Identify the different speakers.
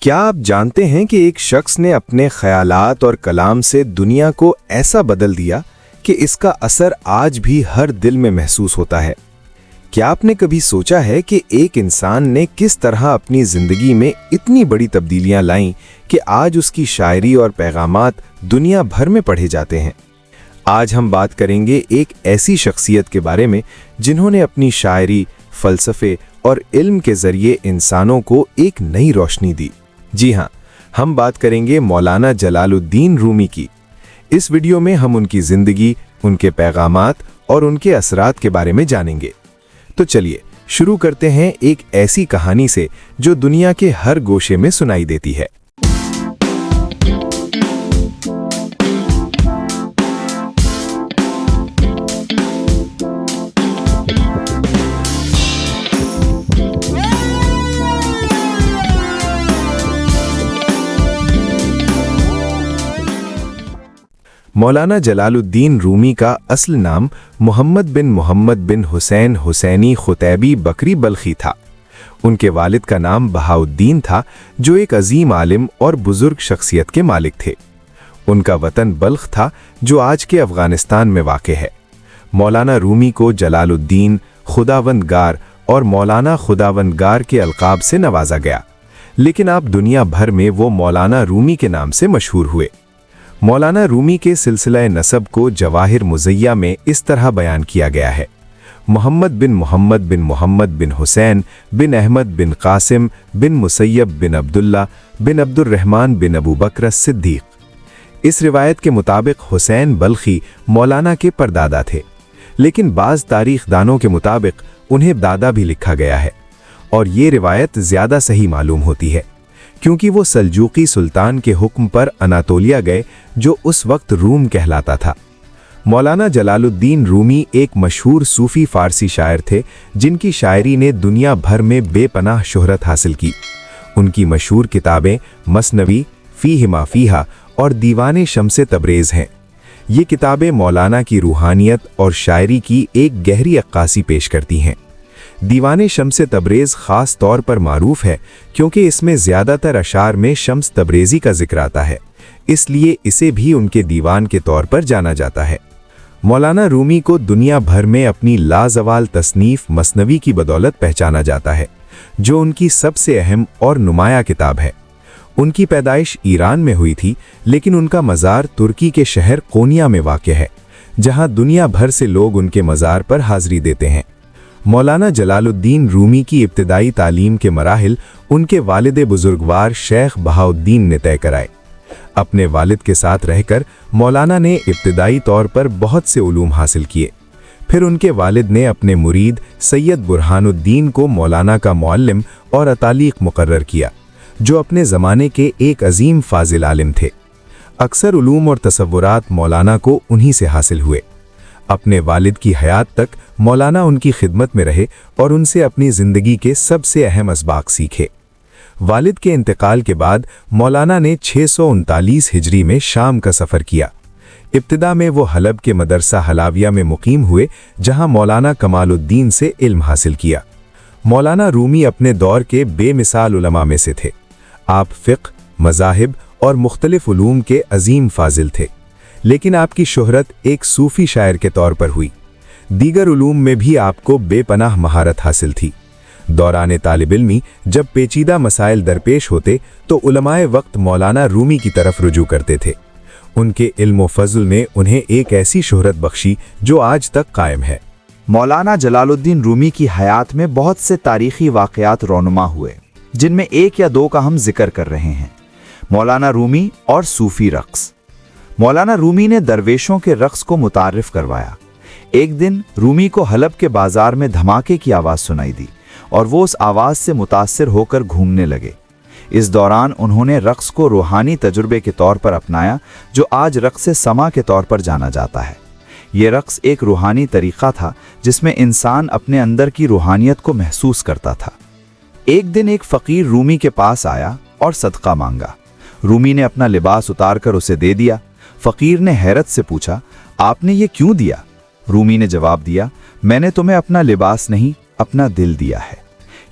Speaker 1: کیا آپ جانتے ہیں کہ ایک شخص نے اپنے خیالات اور کلام سے دنیا کو ایسا بدل دیا کہ اس کا اثر آج بھی ہر دل میں محسوس ہوتا ہے؟ کیا آپ نے کبھی سوچا ہے کہ ایک انسان نے کس طرح اپنی زندگی میں اتنی بڑی تبدیلیاں لائیں کہ آج اس کی شاعری اور پیغامات دنیا بھر میں پڑھے جاتے ہیں؟ آج ہم بات کریں گے ایک ایسی شخصیت کے بارے میں جنہوں نے اپنی شاعری، فلسفے اور علم کے ذریعے انسانوں کو ایک نئی روشنی دی۔ جی ہاں، ہم بات کریں گے مولانا جلال الدین رومی کی۔ اس ویڈیو میں ہم ان کی زندگی، ان کے پیغامات اور ان کے اثرات کے بارے میں جانیں گے۔ تو چلیے شروع کرتے ہیں ایک ایسی کہانی سے جو دنیا کے ہر گوشے میں سنائی دیتی ہے۔ مولانا جلال الدین رومی کا اصل نام محمد بن حسین حسینی خطیبی بکری بلخی تھا۔ ان کے والد کا نام بہاؤالدین تھا، جو ایک عظیم عالم اور بزرگ شخصیت کے مالک تھے۔ ان کا وطن بلخ تھا، جو آج کے افغانستان میں واقع ہے۔ مولانا رومی کو جلال الدین، خداوندگار اور مولانا خداوندگار کے القاب سے نوازا گیا، لیکن آپ دنیا بھر میں وہ مولانا رومی کے نام سے مشہور ہوئے۔ مولانا رومی کے سلسلہ نسب کو جواہر مزیہ میں اس طرح بیان کیا گیا ہے: محمد بن حسین بن احمد بن قاسم بن مسیب بن عبداللہ بن عبد الرحمن بن ابو بکر صدیق۔ اس روایت کے مطابق حسین بلخی مولانا کے پردادا تھے، لیکن بعض تاریخ دانوں کے مطابق انہیں دادا بھی لکھا گیا ہے، اور یہ روایت زیادہ صحیح معلوم ہوتی ہے کیونکہ وہ سلجوقی سلطان کے حکم پر اناطولیہ گئے، جو اس وقت روم کہلاتا تھا۔ مولانا جلال الدین رومی ایک مشہور صوفی فارسی شاعر تھے جن کی شاعری نے دنیا بھر میں بے پناہ شہرت حاصل کی۔ ان کی مشہور کتابیں مثنوی، فیہ ما فیہا اور دیوان شمس تبریز ہیں۔ یہ کتابیں مولانا کی روحانیت اور شاعری کی ایک گہری عکاسی پیش کرتی ہیں۔ دیوان شمس تبریز خاص طور پر معروف ہے کیونکہ اس میں زیادہ تر اشعار میں شمس تبریزی کا ذکر آتا ہے، اس لیے اسے بھی ان کے دیوان کے طور پر جانا جاتا ہے۔ مولانا رومی کو دنیا بھر میں اپنی لازوال تصنیف مثنوی کی بدولت پہچانا جاتا ہے، جو ان کی سب سے اہم اور نمایاں کتاب ہے۔ ان کی پیدائش ایران میں ہوئی تھی، لیکن ان کا مزار ترکی کے شہر قونیا میں واقع ہے، جہاں دنیا بھر سے لوگ ان کے مزار پر حاضری دیتے ہیں۔ مولانا جلال الدین رومی کی ابتدائی تعلیم کے مراحل ان کے والد بزرگوار شیخ بہاؤالدین نے طے کرائے۔ اپنے والد کے ساتھ رہ کر مولانا نے ابتدائی طور پر بہت سے علوم حاصل کیے۔ پھر ان کے والد نے اپنے مرید سید برہان الدین کو مولانا کا معلم اور عطالیق مقرر کیا، جو اپنے زمانے کے ایک عظیم فاضل عالم تھے۔ اکثر علوم اور تصورات مولانا کو انہی سے حاصل ہوئے۔ اپنے والد کی حیات تک مولانا ان کی خدمت میں رہے اور ان سے اپنی زندگی کے سب سے اہم اسباق سیکھے۔ والد کے انتقال کے بعد مولانا نے 639 ہجری میں شام کا سفر کیا۔ ابتدا میں وہ حلب کے مدرسہ حلاویہ میں مقیم ہوئے، جہاں مولانا کمال الدین سے علم حاصل کیا۔ مولانا رومی اپنے دور کے بے مثال علماء میں سے تھے۔ آپ فقہ، مذاہب اور مختلف علوم کے عظیم فاضل تھے، لیکن آپ کی شہرت ایک صوفی شاعر کے طور پر ہوئی۔ دیگر علوم میں بھی آپ کو بے پناہ مہارت حاصل تھی۔ دوران طالب علمی جب پیچیدہ مسائل درپیش ہوتے تو علماء وقت مولانا رومی کی طرف رجوع کرتے تھے۔ ان کے علم و فضل نے انہیں ایک ایسی شہرت بخشی جو آج تک قائم ہے۔
Speaker 2: مولانا جلال الدین رومی کی حیات میں بہت سے تاریخی واقعات رونما ہوئے، جن میں ایک یا دو کا ہم ذکر کر رہے ہیں۔ مولانا رومی اور صوفی رقص۔ مولانا رومی نے درویشوں کے رقص کو متعارف کروایا۔ ایک دن رومی کو حلب کے بازار میں دھماکے کی آواز سنائی دی اور وہ اس آواز سے متاثر ہو کر گھومنے لگے۔ اس دوران انہوں نے رقص کو روحانی تجربے کے طور پر اپنایا، جو آج رقص سما کے طور پر جانا جاتا ہے۔ یہ رقص ایک روحانی طریقہ تھا جس میں انسان اپنے اندر کی روحانیت کو محسوس کرتا تھا۔ ایک دن ایک فقیر رومی کے پاس آیا اور صدقہ مانگا۔ رومی نے اپنا لباس اتار کر اسے دے دیا۔ فقیر نے حیرت سے پوچھا، آپ نے یہ کیوں دیا؟ رومی نے جواب دیا، میں نے تمہیں اپنا لباس نہیں، اپنا دل دیا ہے۔